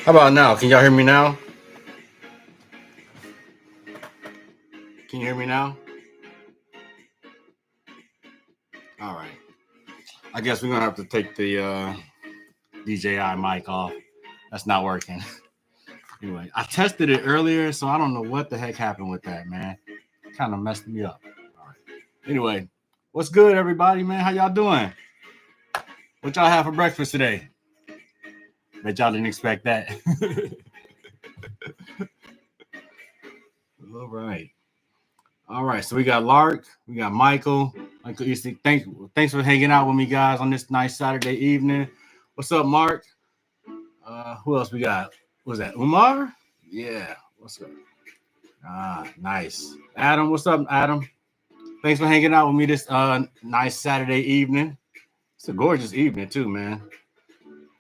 How about now? Can y'all hear me now? Can you hear me now? All right. I guess we're gonna have to take the DJI mic off. That's not working. Anyway, I tested it earlier, so I don't know what the heck happened with that, man. Kind of messed me up. All right. Anyway, what's good, everybody, man? How y'all doing? What y'all have for breakfast today? Bet y'all didn't expect that. All right. All right. So we got Lark, we got Michael. Michael Easton, thanks for hanging out with me, guys, on this nice Saturday evening. What's up, Mark? Who else we got? What's that? Umar? Yeah. What's up? Nice. Adam, what's up, Adam? Thanks for hanging out with me this nice Saturday evening. It's a gorgeous evening too, man.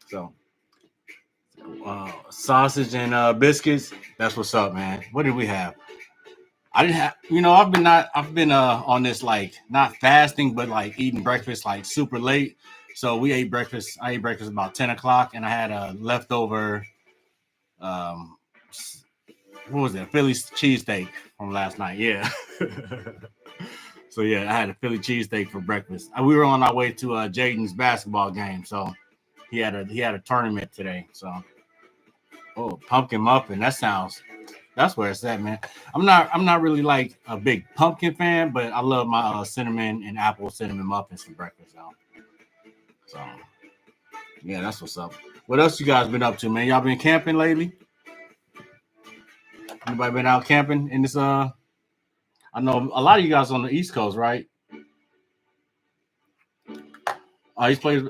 So sausage and biscuits. That's what's up, man. What did we have? I didn't have, I've been on this like not fasting, but like eating breakfast like super late. So we ate breakfast. I ate breakfast about 10 o'clock, and I had a leftover um what was it? Philly cheesesteak from last night. Yeah. So yeah, I had a Philly cheesesteak for breakfast. We were on our way to Jaden's basketball game, so he had a tournament today. So pumpkin muffin. That's where it's at, man. I'm not really like a big pumpkin fan, but I love my cinnamon and apple cinnamon muffins for breakfast. So yeah, that's what's up. What else you guys been up to, man? Y'all been camping lately? Anybody been out camping in this? I know a lot of you guys on the East Coast, right? He's played.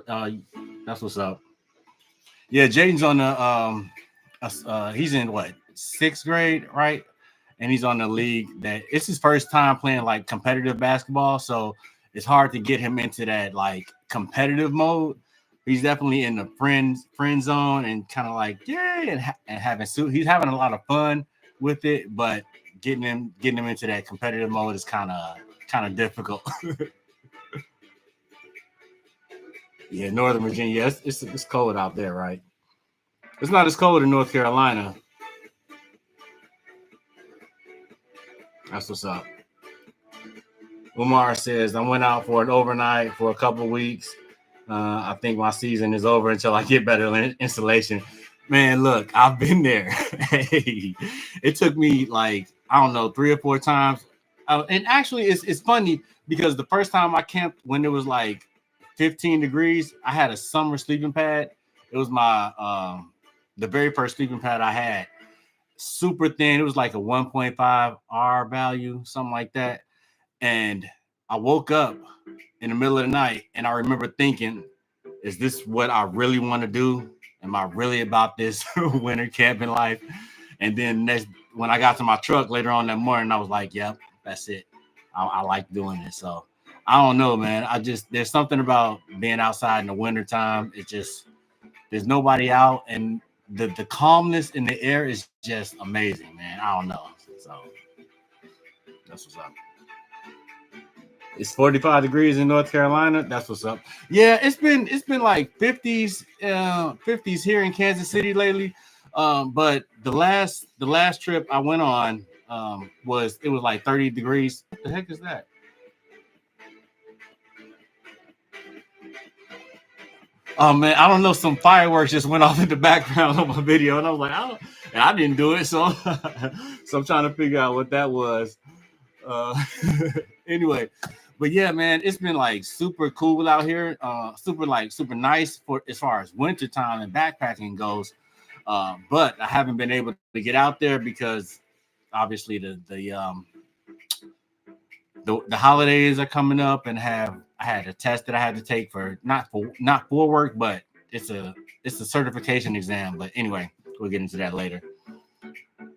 That's what's up. Yeah, Jaden's on the he's in what, sixth grade, right? And he's on the league that it's his first time playing like competitive basketball, so it's hard to get him into that like competitive mode. He's definitely in the friend zone and kind of like and having he's having a lot of fun with it, but getting him into that competitive mode is kind of difficult. Yeah, Northern Virginia. Yeah, it's cold out there, right? It's not as cold in North Carolina. That's what's up. Umar says, I went out for an overnight for a couple weeks. I think my season is over until I get better installation. Man, look, I've been there. Hey, it took me like, I don't know, 3 or 4 times. And actually, it's funny because the first time I camped when it was like 15 degrees, I had a summer sleeping pad. It was the very first sleeping pad I had. Super thin. It was like a 1.5 R value, something like that. And I woke up in the middle of the night and I remember thinking, is this what I really want to do? Am I really about this winter camping life? And then when I got to my truck later on that morning, I was like, yep, that's it. I like doing this. So I don't know, man. There's something about being outside in the wintertime. It's just, there's nobody out, and the calmness in the air is just amazing, man. I don't know. So that's what's up. It's 45 degrees in North Carolina. That's what's up. Yeah, it's been like 50s here in Kansas City lately. But the last trip I went on was like 30 degrees. What the heck is that? Oh man, I don't know. Some fireworks just went off in the background of my video, and I was like, and I didn't do it, so so I'm trying to figure out what that was. Uh, anyway, but yeah, man, it's been like super cool out here. Super nice for as far as winter time and backpacking goes. But I haven't been able to get out there because obviously the holidays are coming up, and I had a test that I had to take for not for work, but it's a certification exam. But anyway, we'll get into that later.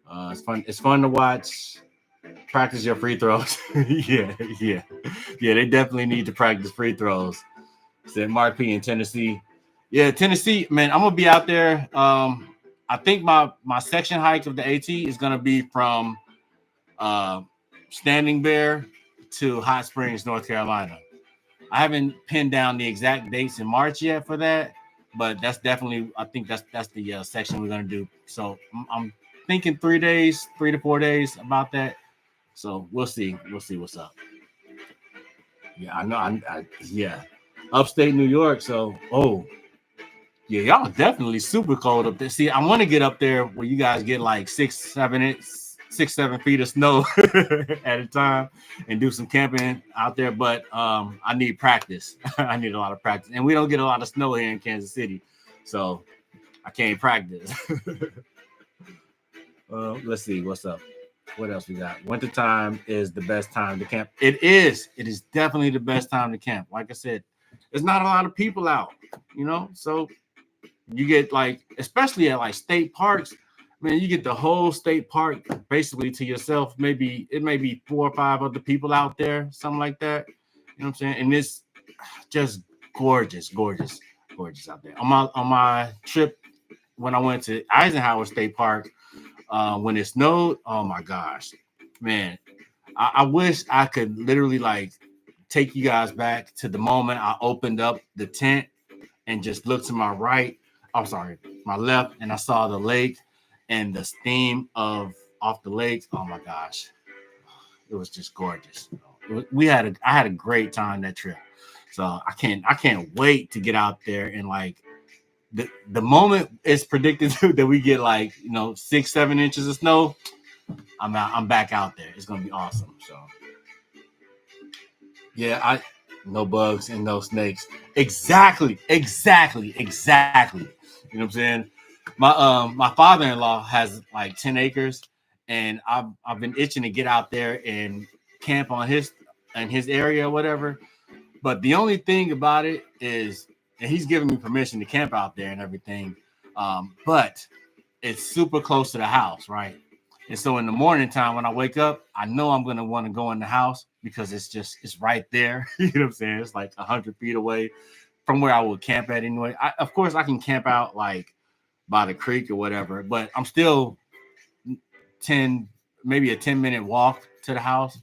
It's fun to watch. Practice your free throws. yeah, yeah, yeah. They definitely need to practice free throws. Said Mark P in Tennessee. Yeah, Tennessee, man. I'm gonna be out there. I think my section hike of the AT is gonna be from uh, Standing Bear to Hot Springs, North Carolina. I haven't pinned down the exact dates in March yet for that, but that's definitely, I think that's the section we're gonna do. So I'm thinking 3 days, 3 to 4 days about that. So we'll see. We'll see what's up. Yeah, I know. Yeah, upstate New York. So, yeah, y'all definitely super cold up there. See, I want to get up there where you guys get like 6, 7 feet of snow at a time and do some camping out there. But I need practice. I need a lot of practice, and we don't get a lot of snow here in Kansas City, so I can't practice. Let's see what's up. What else we got? Wintertime is the best time to camp. It is. It is definitely the best time to camp. Like I said, there's not a lot of people out, so you get like, especially at like state parks, man, you get the whole state park basically to yourself. Maybe it may be 4 or 5 other people out there, something like that. You know what I'm saying? And it's just gorgeous, gorgeous, gorgeous out there. On my trip when I went to Eisenhower State Park, when it snowed, oh my gosh, man, I wish I could literally like take you guys back to the moment I opened up the tent and just looked to my right. I'm sorry, my left, and I saw the lake and the steam off the lake. Oh my gosh, it was just gorgeous. I had a great time that trip. So I can't wait to get out there and like the moment it's predicted that we get like 6, 7 inches of snow. I'm back out there. It's gonna be awesome. So yeah, no bugs and no snakes. Exactly. You know what I'm saying? My father-in-law has like 10 acres, and I've been itching to get out there and camp on his area or whatever. But the only thing about it is, and he's giving me permission to camp out there and everything. But it's super close to the house, right? And so in the morning time when I wake up, I know I'm gonna want to go in the house because it's right there. You know what I'm saying? It's like 100 feet away from where I would camp at anyway. Of course, I can camp out like by the creek or whatever, but I'm still maybe a 10-minute walk to the house.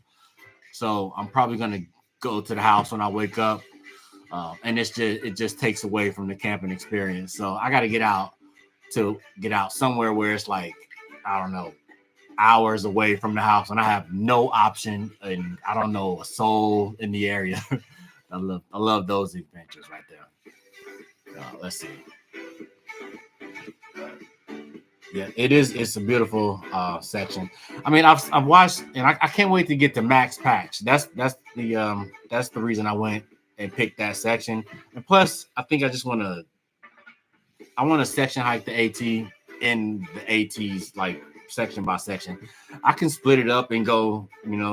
So I'm probably gonna go to the house when I wake up, and it just takes away from the camping experience. So I got to get out somewhere where it's like, I don't know, hours away from the house, and I have no option, and I don't know a soul in the area. I love those adventures right there. Let's see. Yeah, it is. It's a beautiful section. I mean, I've watched, and I can't wait to get to Max Patch. That's the reason I went and picked that section. And plus, I think I want to section hike the AT in the ATs like section by section. I can split it up and go,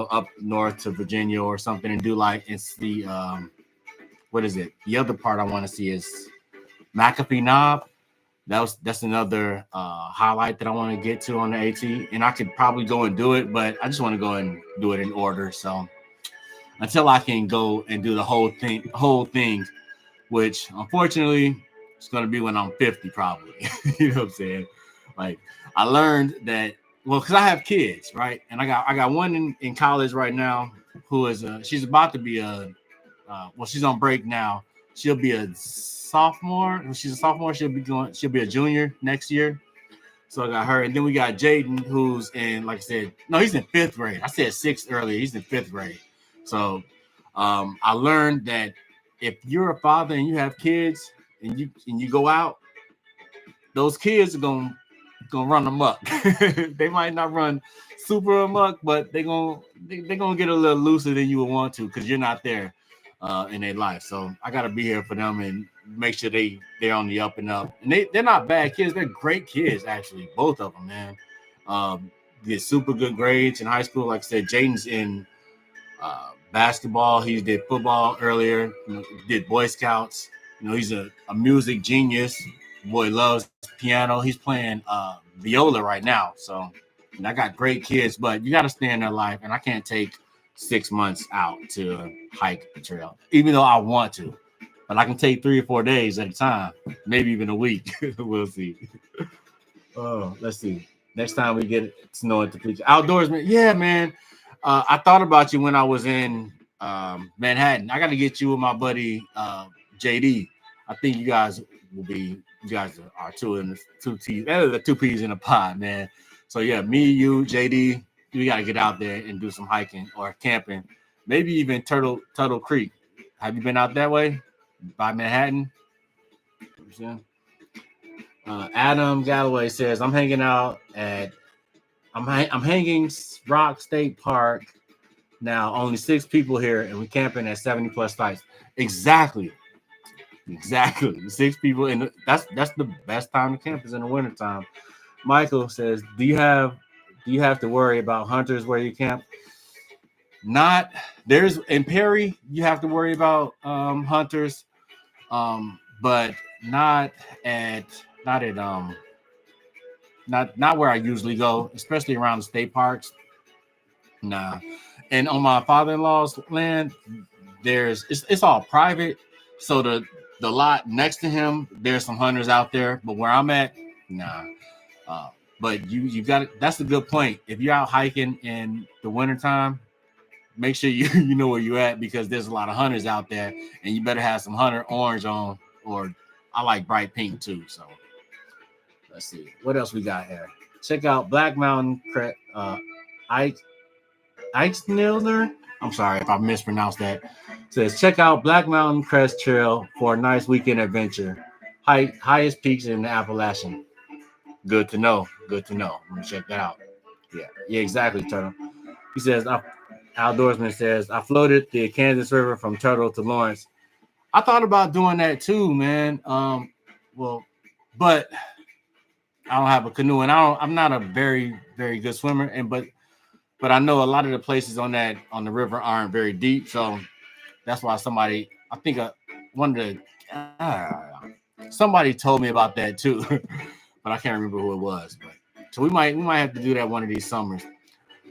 up north to Virginia or something and do like it's the what is it? The other part I want to see is McAfee Knob. That's another highlight that I want to get to on the AT, and I could probably go and do it, but I just want to go and do it in order. So until I can go and do the whole thing, which unfortunately it's going to be when I'm 50 probably. You know what I'm saying? Like I learned that, well, because I have kids, right? And I got one in college right now who is she's about to be she's on break now. She'll be a sophomore. When she's a sophomore, she'll be a junior next year. So I got her. And then we got Jaden, who's in, like I said, no, he's in 5th grade. I said 6th earlier. He's in 5th grade. So I learned that if you're a father and you have kids and you go out, those kids are gonna run amok. They might not run super amok, but they're gonna get a little looser than you would want to because you're not there in their life. So I gotta be here for them and make sure they're on the up and up. And they're not bad kids. They're great kids, actually, both of them, man. Get super good grades in high school. Like I said, Jaden's in basketball. He did football earlier. Did Boy Scouts. He's a music genius. Boy loves piano. He's playing viola right now. So I got great kids, but you got to stay in their life. And I can't take 6 months out to hike the trail, even though I want to. But I can take 3 or 4 days at a time, maybe even a week. We'll see. Oh, let's see. Next time we get snow at the beach. Outdoorsman. Yeah, man. I thought about you when I was in Manhattan. I got to get you with my buddy JD. I think you guys are the two peas in a pod, man. So yeah, me, you, JD, we got to get out there and do some hiking or camping, maybe even Turtle Creek. Have you been out that way by Manhattan? Yeah. Adam Galloway says I'm hanging Rock State Park now. Only 6 people here, and we're camping at 70 plus sites. Exactly. 6 people, and that's the best time to camp is in the wintertime. Michael says, do you have to worry about hunters where you camp? Not there's in Perry, you have to worry about hunters, but not at not where I usually go, especially around the state parks. Nah. And on my father-in-law's land, it's all private. So the lot next to him, there's some hunters out there, but where I'm at, nah. But you got it. That's a good point. If you're out hiking in the wintertime, make sure you know where you're at, because there's a lot of hunters out there, and you better have some hunter orange on, or I like bright pink too. So let's see what else we got here. Check out Black Mountain Ike Eichsniller. I'm sorry if I mispronounced that. Says check out Black Mountain Crest Trail for a nice weekend adventure. Highest peaks in the Appalachian. Good to know. I'm gonna check that out. Yeah, exactly, Turtle. He says, Outdoorsman says, I floated the Kansas River from Turtle to Lawrence. I thought about doing that too, man. But I don't have a canoe, and I'm not a very, very good swimmer, but I know a lot of the places on the river aren't very deep, so that's why somebody told me about that too, but I can't remember who it was. But so we might have to do that one of these summers.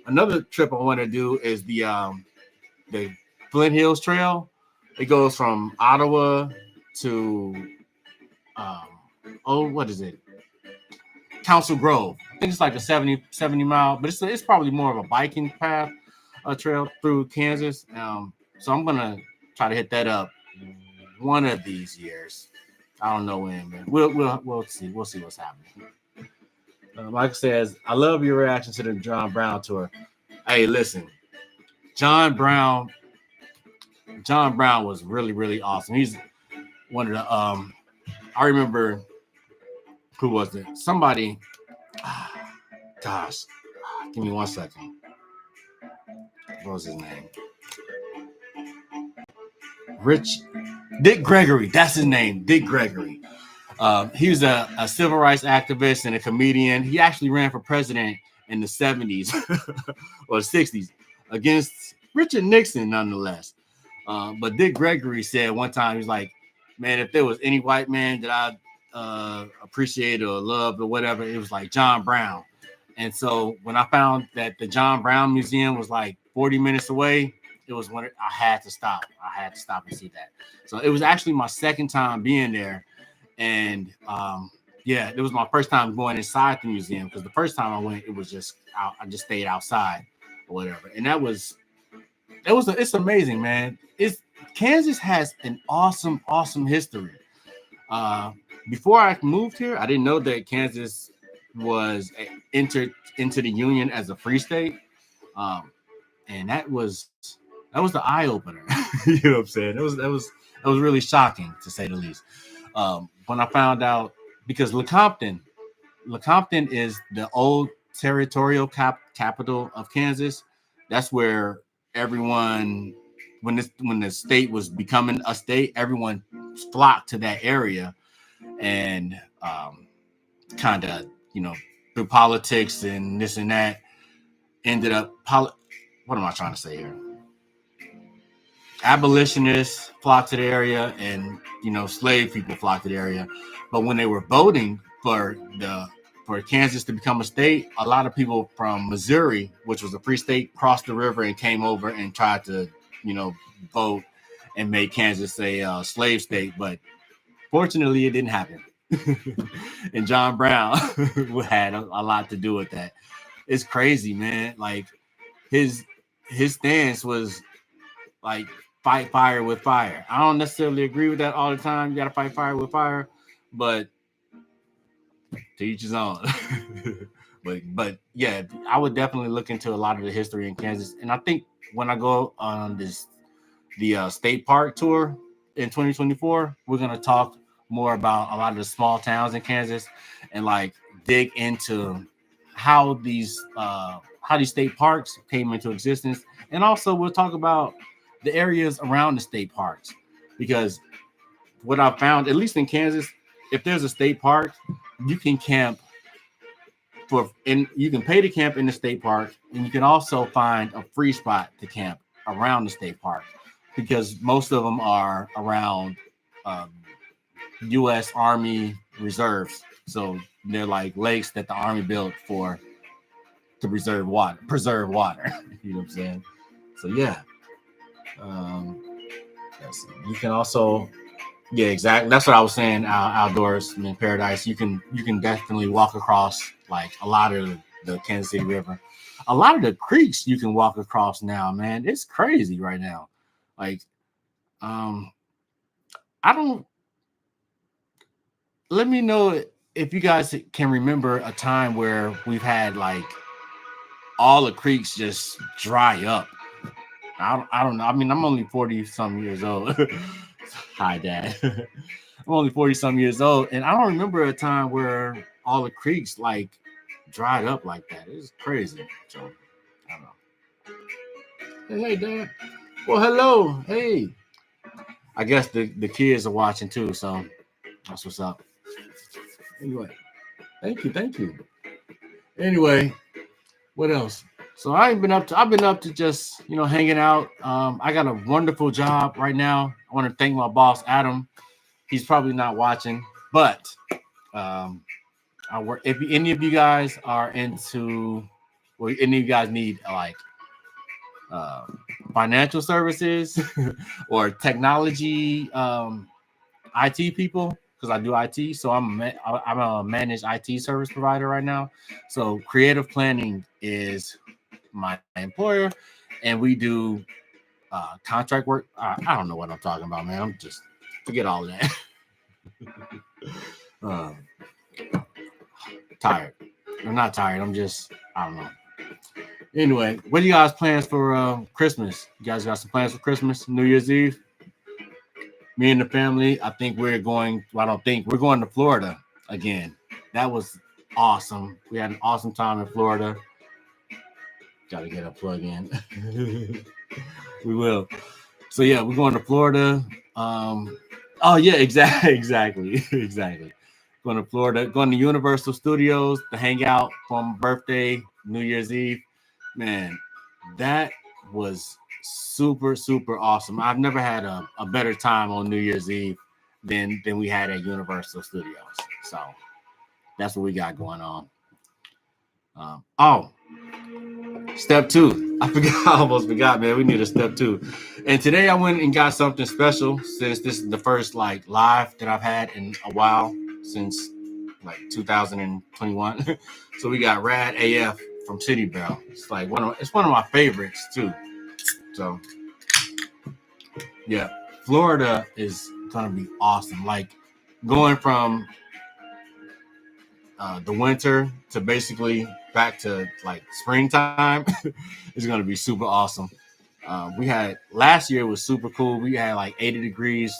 Another trip I want to do is the Flint Hills Trail. It goes from Ottawa to what is it? Council Grove. I think it's like a 70 mile, but it's probably more of a biking path, a trail through Kansas. So I'm gonna try to hit that up one of these years. I don't know when, but we'll see. We'll see what's happening. Michael says, I love your reaction to the John Brown tour. Hey, listen, John Brown was really, really awesome. He's one of the I remember, who was it? Somebody, gosh, give me 1 second. What was his name? Dick Gregory. That's his name, Dick Gregory. He was a civil rights activist and a comedian. He actually ran for president in the 70s or 60s against Richard Nixon, nonetheless. But Dick Gregory said one time, he's like, man, if there was any white man that I appreciated or loved or whatever, it was like John Brown. And so when I found that the John Brown Museum was like 40 minutes away, it was when I had to stop. I had to stop and see that. So it was actually my second time being there. And it was my first time going inside the museum, because the first time I went, it was just out. I just stayed outside or whatever. And it's amazing, man. Kansas has an awesome, awesome history. Before I moved here, I didn't know that Kansas was entered into the Union as a free state. And that was the eye opener. You know what I'm saying? That was really shocking, to say the least. When I found out, because Lecompton is the old territorial capital of Kansas. That's where everyone, when the state was becoming a state, everyone flocked to that area, and kind of, through politics and this and that, ended up what am I trying to say here? Abolitionists flocked to the area, and slave people flocked to the area. But when they were voting for Kansas to become a state, a lot of people from Missouri, which was a free state, crossed the river and came over and tried to vote and make Kansas a slave state. But fortunately, it didn't happen. And John Brown had a lot to do with that. It's crazy, man. Like his stance was like, fight fire with fire. I don't necessarily agree with that all the time. You got to fight fire with fire, but to each his own. but yeah, I would definitely look into a lot of the history in Kansas. And I think when I go on the state park tour in 2024, we're gonna talk more about a lot of the small towns in Kansas and like dig into how these state parks came into existence, and also we'll talk about the areas around the state parks, because what I found, at least in Kansas, if there's a state park, you can camp and you can pay to camp in the state park, and you can also find a free spot to camp around the state park, because most of them are around um, U.S. Army reserves. So they're like lakes that the Army built to preserve water. You know what I'm saying? So yeah, um, you can also, yeah, exactly. That's what I was saying. Outdoors in paradise, you can definitely walk across like a lot of the Kansas City River, a lot of the creeks you can walk across now. Man, it's crazy right now. Like, um, I don't. Let me know if you guys can remember a time where we've had like all the creeks just dry up. I don't know. I mean, I'm only 40 some years old. Hi, Dad. I'm only 40 some years old, and I don't remember a time where all the creeks like dried up like that. It's crazy. So I don't know. Hey, Dad. Well, hello. Hey. I guess the kids are watching too, so that's what's up. Anyway, thank you. Anyway, what else? So I've been up to just, hanging out. I got a wonderful job right now. I want to thank my boss, Adam. He's probably not watching, but um, I work. If any of you guys are into, or any of you guys need like uh, financial services or technology, IT people, because I do IT, so I'm a managed IT service provider right now. So creative planning is my employer, and we do contract work. I don't know what I'm talking about, man. I'm just forget all of that. um, Tired. I'm not tired. I don't know. Anyway, what do you guys plans for Christmas? You guys got some plans for Christmas, New Year's Eve? Me and the family, I think we're going. Well, I don't think we're going to Florida again. That was awesome. We had an awesome time in Florida. Got to get a plug in. We will. So yeah, we're going to Florida. Oh yeah, exactly. Going to Florida, going to Universal Studios to hang out for my birthday, New Year's Eve. Man, that was super, super awesome. I've never had a better time on New Year's Eve than we had at Universal Studios. So that's what we got going on. Oh, step two. I forgot. I almost forgot, man. We need a step two. And today I went and got something special, since this is the first like live that I've had in a while, since like 2021. So we got Rad AF from City Bell. It's like it's one of my favorites too. So yeah, Florida is gonna be awesome. Like going from the winter to basically back to like springtime is going to be super awesome. We had last year was super cool. We had like 80 degrees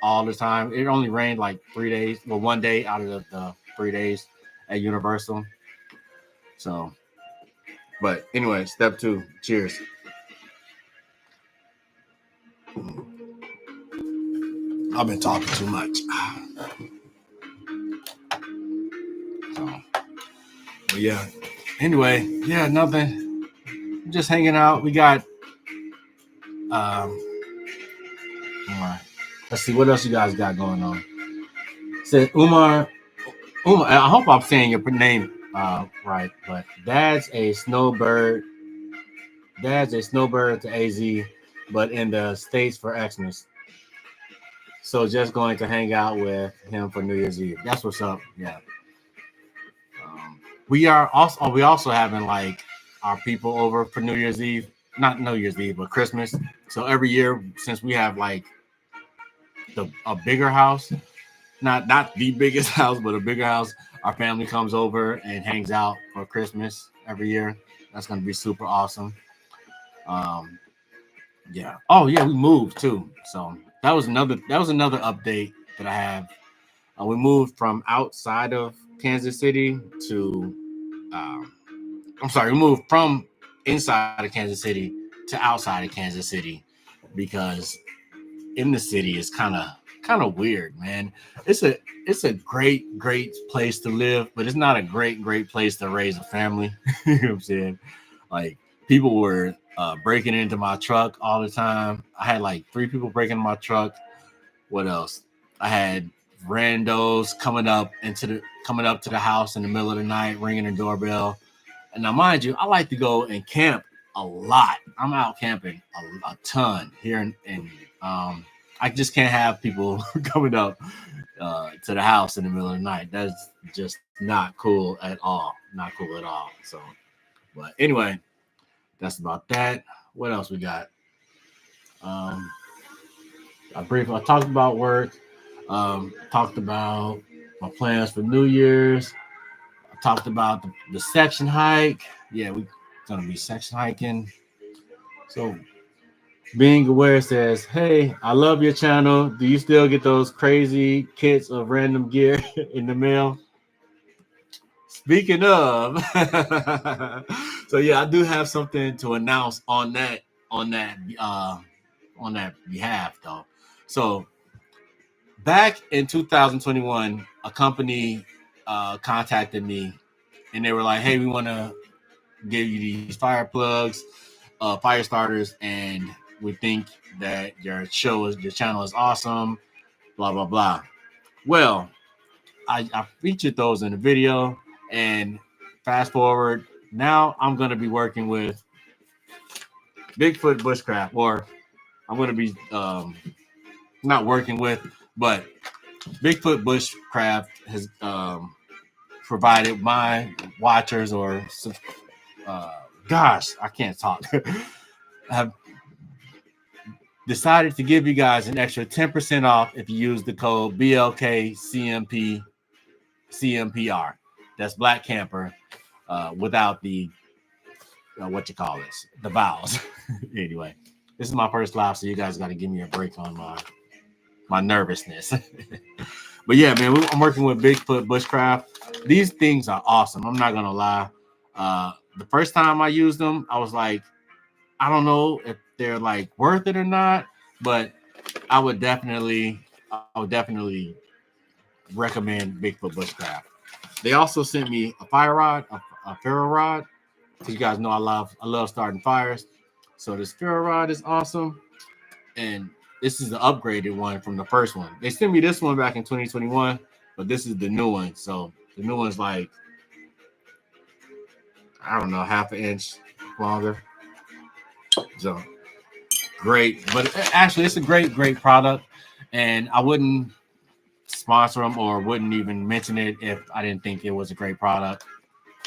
all the time. It only rained like 3 days, well, one day out of the 3 days at Universal. So, but anyway, step two. Cheers. I've been talking too much. So, but yeah. Anyway, yeah, nothing. Just hanging out. We got let's see what else you guys got going on. Said Umar. I hope I'm saying your name right, but Dad's a snowbird. Dad's a snowbird to AZ, but in the States for Xmas. So just going to hang out with him for New Year's Eve. That's what's up. Yeah. We also having like our people over for New Year's Eve. not New Year's Eve, but Christmas. So every year, since we have like a bigger house, not the biggest house, but a bigger house, our family comes over and hangs out for Christmas every year. That's gonna be super awesome. Um, yeah. Oh yeah, we moved too. So that was another update that I have. We moved from outside of Kansas City to um, I'm sorry, we moved from inside of Kansas City to outside of Kansas City because in the city is kind of weird, man. It's a great place to live, but it's not a great place to raise a family. You know what I'm saying? Like people were breaking into my truck all the time. I had like three people breaking my truck. What else? I had randos coming up to the house in the middle of the night, ringing the doorbell. And now, mind you, I like to go and camp a lot. I'm out camping a ton here, um, I just can't have people coming up to the house in the middle of the night. That's just not cool at all. Not cool at all. So, but anyway, that's about that. What else we got? Um, I talked about work. Talked about my plans for New Year's. I talked about the section hike. Yeah, we're gonna be section hiking. So being aware says, "Hey, I love your channel. Do you still get those crazy kits of random gear in the mail?" Speaking of, so yeah, I do have something to announce on that uh, on that behalf, though. So back in 2021, a company contacted me, and they were like, "Hey, we want to give you these fire plugs, fire starters, and we think that your channel is awesome, blah blah blah." Well, I featured those in the video, and fast forward, now I'm gonna be working with Bigfoot Bushcraft, or I'm gonna be not working with, but Bigfoot Bushcraft has provided my watchers or uh, gosh, I can't talk. have decided to give you guys an extra 10% off if you use the code BLKCMPR. That's Black Camper without the what you call this, the vowels. Anyway, this is my first live, so you guys got to give me a break on my nervousness. But yeah, man, I'm working with Bigfoot Bushcraft. These things are awesome. I'm not gonna lie. The first time I used them, I was like, I don't know if they're like worth it or not, but I would definitely recommend Bigfoot Bushcraft. They also sent me a fire rod, a ferro rod, because you guys know I love starting fires. So this ferro rod is awesome, and this is the upgraded one from the first one. They sent me this one back in 2021, but this is the new one. So the new one's like, I don't know, half an inch longer. So great, but actually, it's a great product, and I wouldn't sponsor them or wouldn't even mention it if I didn't think it was a great product.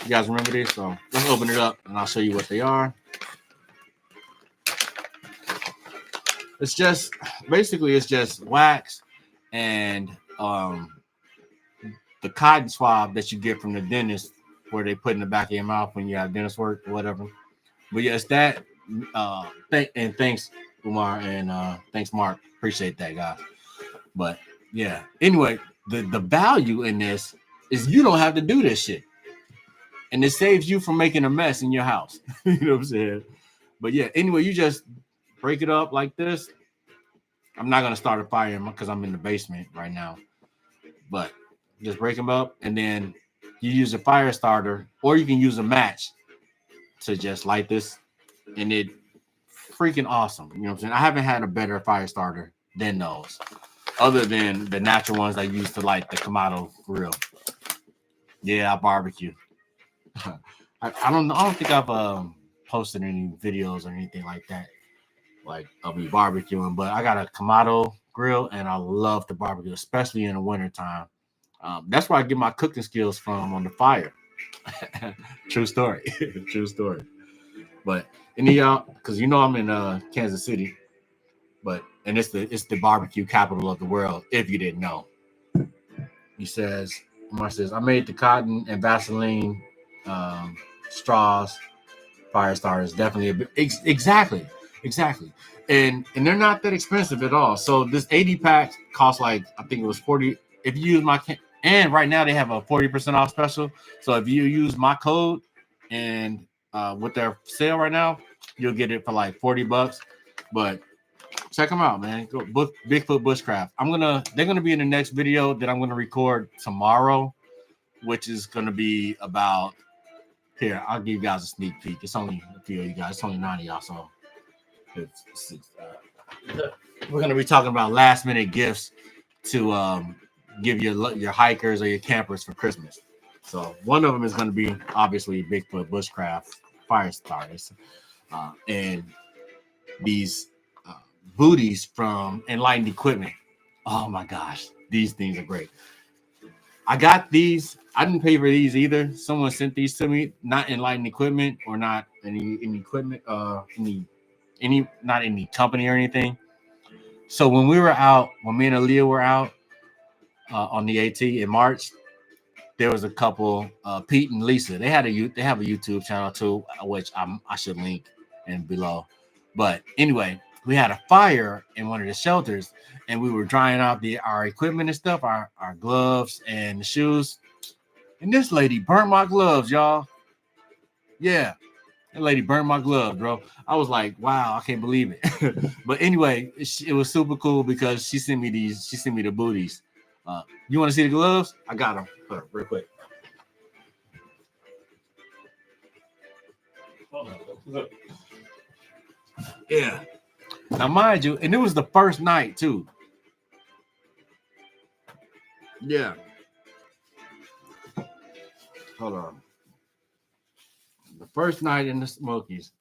You guys remember this? So let's open it up and I'll show you what they are. It's just wax and the cotton swab that you get from the dentist where they put in the back of your mouth when you have dentist work or whatever. But yeah, it's that. And thanks, Umar, and thanks, Mark. Appreciate that, guys. But yeah, anyway, the value in this is you don't have to do this shit, and it saves you from making a mess in your house. You know what I'm saying? But yeah, anyway, you just break it up like this. I'm not gonna start a fire because I'm in the basement right now, but just break them up, and then you use a fire starter, or you can use a match to just light this, and it freaking awesome. You know what I'm saying? I haven't had a better fire starter than those, other than the natural ones I use to light the Kamado grill. Yeah, I barbecue. I don't think I've posted any videos or anything like that, like of me barbecuing, but I got a Kamado grill and I love to barbecue, especially in the wintertime. That's where I get my cooking skills from, on the fire. True story. True story. But Any of y'all, because you know I'm in Kansas City, and it's the barbecue capital of the world. If you didn't know, he says, Omar says, I made the cotton and Vaseline straws fire starters. Definitely exactly, and they're not that expensive at all. So this 80 pack costs like, I think it was 40. If you use my and right now they have a 40% off special. So if you use my code and with their sale right now, you'll get it for like $40. But check them out, man. Go Bigfoot Bushcraft. They're gonna be in the next video that I'm gonna record tomorrow, which is gonna be about. Here, I'll give you guys a sneak peek. It's only a few of you guys. It's only 9 of y'all, so we're gonna be talking about last minute gifts to give your hikers or your campers for Christmas. So one of them is gonna be obviously Bigfoot Bushcraft fire starters, and these booties from Enlightened Equipment. Oh my gosh, these things are great. I got these. I didn't pay for these either. Someone sent these to me, not Enlightened Equipment or not any equipment, not any company or anything. So when we were out, when me and Aaliyah were out on the AT in March, there was a couple, Pete and Lisa. They have a YouTube channel too, which I should link in below. But anyway, we had a fire in one of the shelters, and we were drying out our equipment and stuff, our gloves and the shoes. And this lady burnt my gloves, y'all. Yeah, that lady burnt my gloves, bro. I was like, wow, I can't believe it. But anyway, it was super cool because she sent me the booties. You want to see the gloves? I got them. Hold on, real quick. Look. Yeah. Now, mind you, and it was the first night too. Yeah. Hold on. The first night in the Smokies.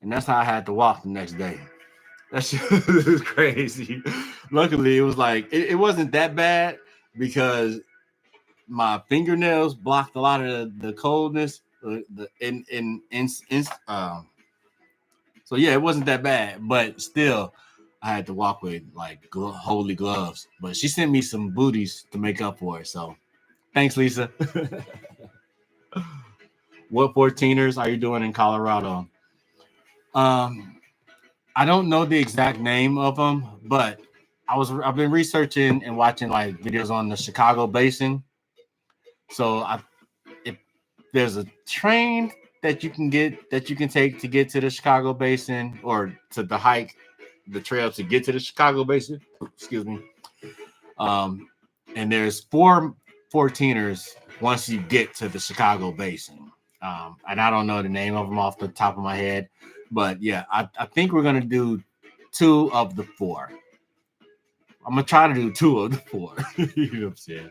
And that's how I had to walk the next day. That shit was crazy. Luckily, it was like, it wasn't that bad because my fingernails blocked a lot of the coldness. So yeah, it wasn't that bad, but still, I had to walk with like holy gloves. But she sent me some booties to make up for it. So thanks, Lisa. What 14ers are you doing in Colorado? I don't know the exact name of them, but I've been researching and watching like videos on the Chicago Basin. So if there's a train that you can take to get to the Chicago Basin, or to the hike the trail to get to the Chicago Basin. Excuse me. And there's 4 14ers once you get to the Chicago Basin. And I don't know the name of them off the top of my head, but yeah, I think we're gonna do 2 of the 4. I'm gonna try to do 2 of the 4. You know what I'm saying?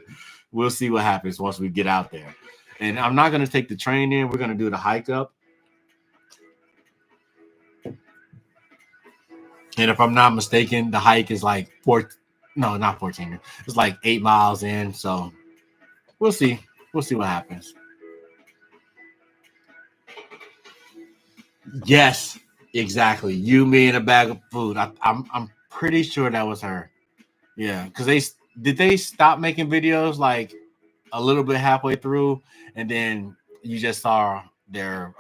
We'll see what happens once we get out there. And I'm not gonna take the train in. We're gonna do the hike up. And if I'm not mistaken, the hike is like not 14. It's like 8 miles in. So we'll see. We'll see what happens. Yes, exactly. You, me, and a bag of food. I'm pretty sure that was her. Yeah, because they stop making videos like a little bit halfway through, and then you just saw their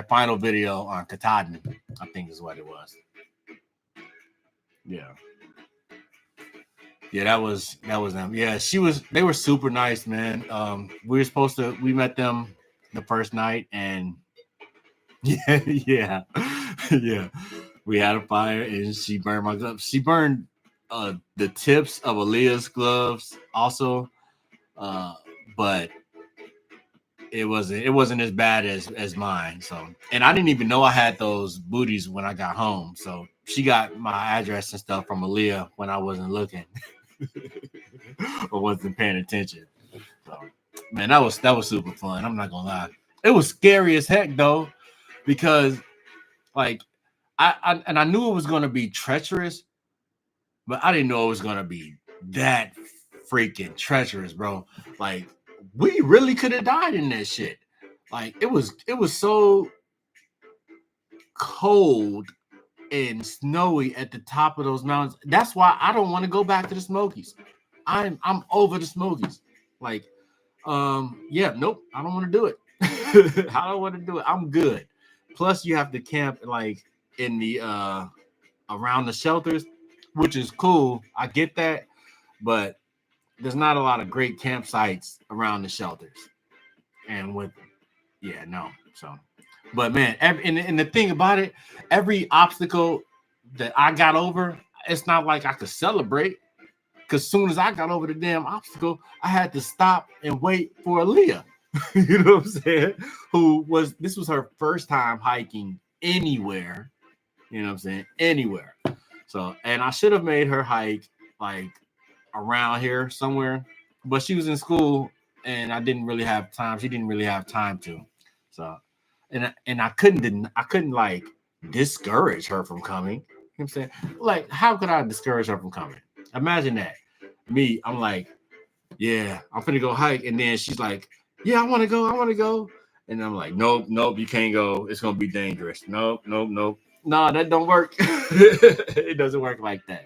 final video on Katahdin, I think is what it was. Yeah. Yeah, that was them. Yeah, they were super nice, man. We met them the first night, and yeah. We had a fire, and she burned my gloves. She burned the tips of Aaliyah's gloves also, but it wasn't as bad as mine. So, and I didn't even know I had those booties when I got home. So she got my address and stuff from Aaliyah when I wasn't looking or wasn't paying attention. So, man, that was super fun. I'm not gonna lie. It was scary as heck though, because like I knew it was gonna be treacherous, but I didn't know it was gonna be that freaking treacherous, bro. Like, we really could have died in that shit. Like, it was so cold and snowy at the top of those mountains. That's why I don't want to go back to the Smokies. I'm over the Smokies. Like, yeah, nope, I don't want to do it. I don't want to do it. I'm good. Plus, you have to camp like in the around the shelters, which is cool. I get that, but there's not a lot of great campsites around the shelters. And with yeah, no. So, but man, and the thing about it, every obstacle that I got over, it's not like I could celebrate. Because as soon as I got over the damn obstacle, I had to stop and wait for Aaliyah. You know what I'm saying? This was her first time hiking anywhere. You know what I'm saying? Anywhere. So, and I should have made her hike like around here somewhere, but she was in school and I didn't really have time. She didn't really have time to. So, and I couldn't like discourage her from coming. You know what I'm saying? Like, how could I discourage her from coming? Imagine that. Me, I'm like, yeah, I'm finna go hike. And then she's like, yeah, I want to go. And I'm like, nope, you can't go. It's gonna be dangerous. Nope. No, that don't work. It doesn't work like that.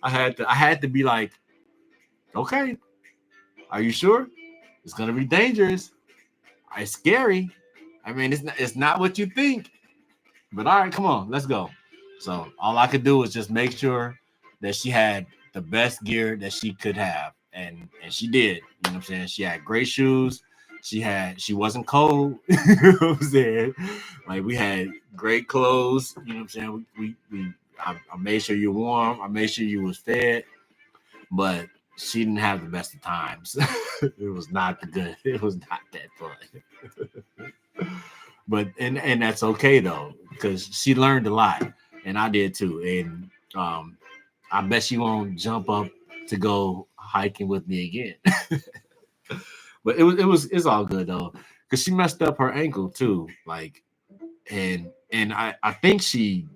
I had to be like, okay, are you sure? It's gonna be dangerous. It's scary. I mean, it's not what you think. But all right, come on, let's go. So all I could do was just make sure that she had the best gear that she could have. And she did. You know what I'm saying? She had great shoes. She wasn't cold. You know what I'm saying? Like, we had great clothes. You know what I'm saying? I made sure you're warm. I made sure you was fed. But she didn't have the best of times. It was not good. It was not that fun. But and that's okay though, because she learned a lot, and I did too. And I bet she won't jump up to go hiking with me again. But it's all good though, because she messed up her ankle too. Like, and I think she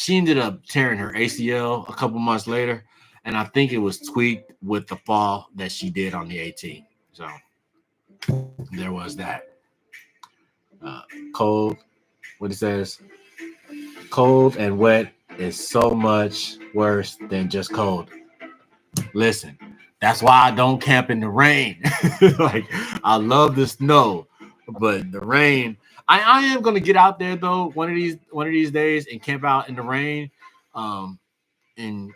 ended up tearing her ACL a couple months later, and I think it was tweaked with the fall that she did on the 18th. So there was that. Cold, what it says, cold and wet is so much worse than just cold. Listen, that's why I don't camp in the rain. Like, I love the snow, but the rain. I am gonna get out there though one of these days and camp out in the rain, and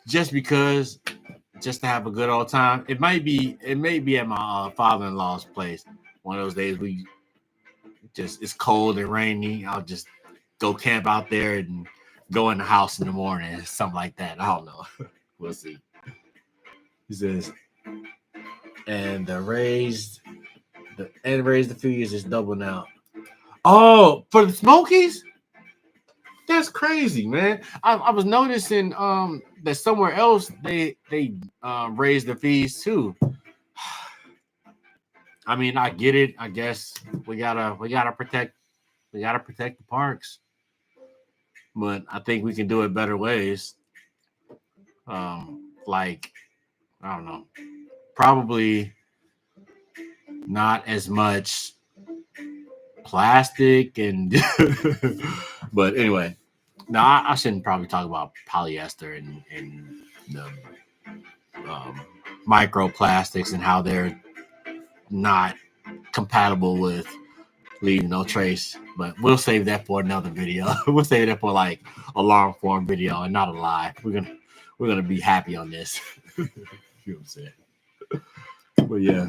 just because, just to have a good old time. It may be at my father-in-law's place. One of those days it's cold and rainy. I'll just go camp out there and go in the house in the morning, something like that. I don't know. We'll see. He says, and raised the fees is double now. Oh, for the Smokies? That's crazy, man. I was noticing that somewhere else they raised the fees too. I mean, I get it. I guess we gotta protect the parks, but I think we can do it better ways. Like, I don't know, probably not as much plastic and but anyway, now I shouldn't probably talk about polyester and the microplastics and how they're not compatible with leave no trace, but we'll save that for another video. We'll save that for like a long form video and not a live. We're gonna be happy on this. You know what I'm saying? But yeah,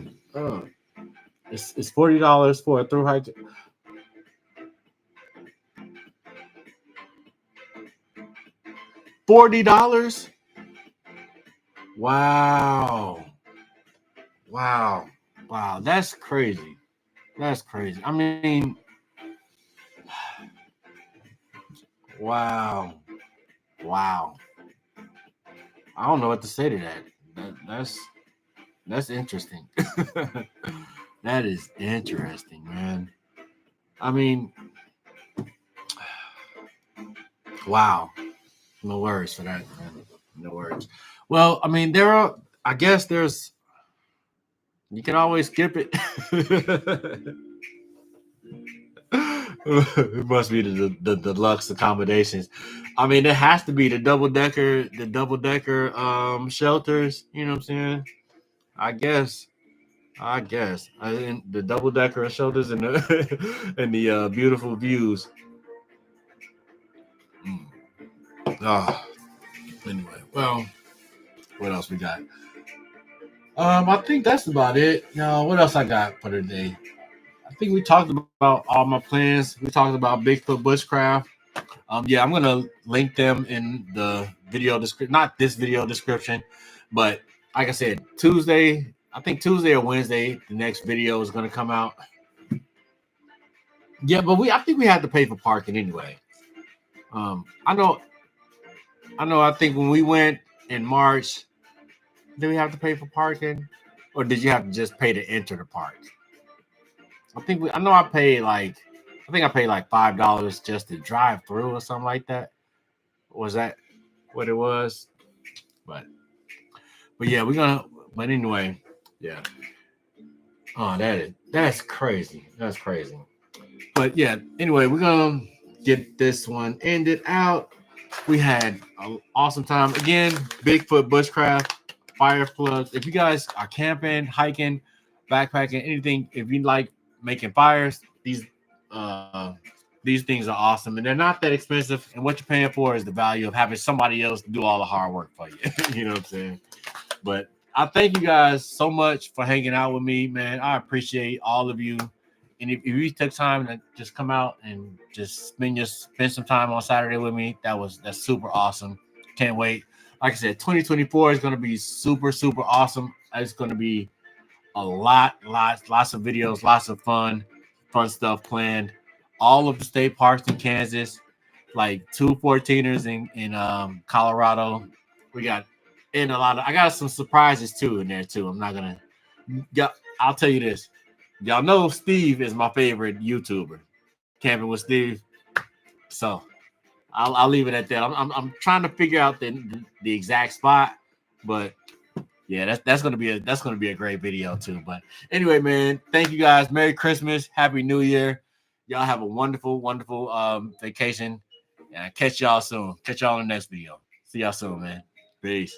it's $40 for a through hike. $40? Wow. That's crazy. I mean, wow. I don't know what to say to that. That's interesting. That is interesting, man. I mean, wow. No words for that, man. No words. Well, I mean, I guess you can always skip it. It must be the deluxe accommodations. I mean, it has to be the double decker shelters. You know what I'm saying? I guess. The double decker shelters and the and the beautiful views. Mm. Oh, anyway, well, what else we got? I think that's about it. What else I got for today? I think we talked about all my plans. We talked about Bigfoot Bushcraft. Yeah, I'm gonna link them in the video description. Not this video description, but like I said, Tuesday. I think Tuesday or Wednesday, the next video is gonna come out. Yeah, but I think we had to pay for parking anyway. I know. I think when we went in March, did we have to pay for parking, or did you have to just pay to enter the park? I know I paid like. I think I paid like $5 just to drive through or something like that. Was that what it was? But yeah, we're gonna. But anyway, yeah. Oh, that's crazy. That's crazy. But yeah, anyway, we're gonna get this one ended out. We had an awesome time again. Bigfoot Bushcraft, fire plugs. If you guys are camping, hiking, backpacking, anything, if you like making fires, uh these things are awesome and they're not that expensive. And what you're paying for is the value of having somebody else do all the hard work for you. You know what I'm saying? But I thank you guys so much for hanging out with me, man. I appreciate all of you. And if you took time to just come out and just spend some time on Saturday with me, that's super awesome. Can't wait. Like I said, 2024 is going to be super, super awesome. It's going to be lots of videos, lots of fun stuff planned. All of the state parks in Kansas, like 2 14ers in Colorado. We got and I got some surprises too in there too. I'm not gonna. Yeah, I'll tell you this. Y'all know Steve is my favorite YouTuber, Camping with Steve. So I'll leave it at that. I'm trying to figure out the exact spot, but yeah, that's gonna be a great video too. But anyway, man, thank you guys. Merry Christmas, Happy New Year. Y'all have a wonderful vacation. And catch y'all soon. Catch y'all in the next video. See y'all soon, man. Peace.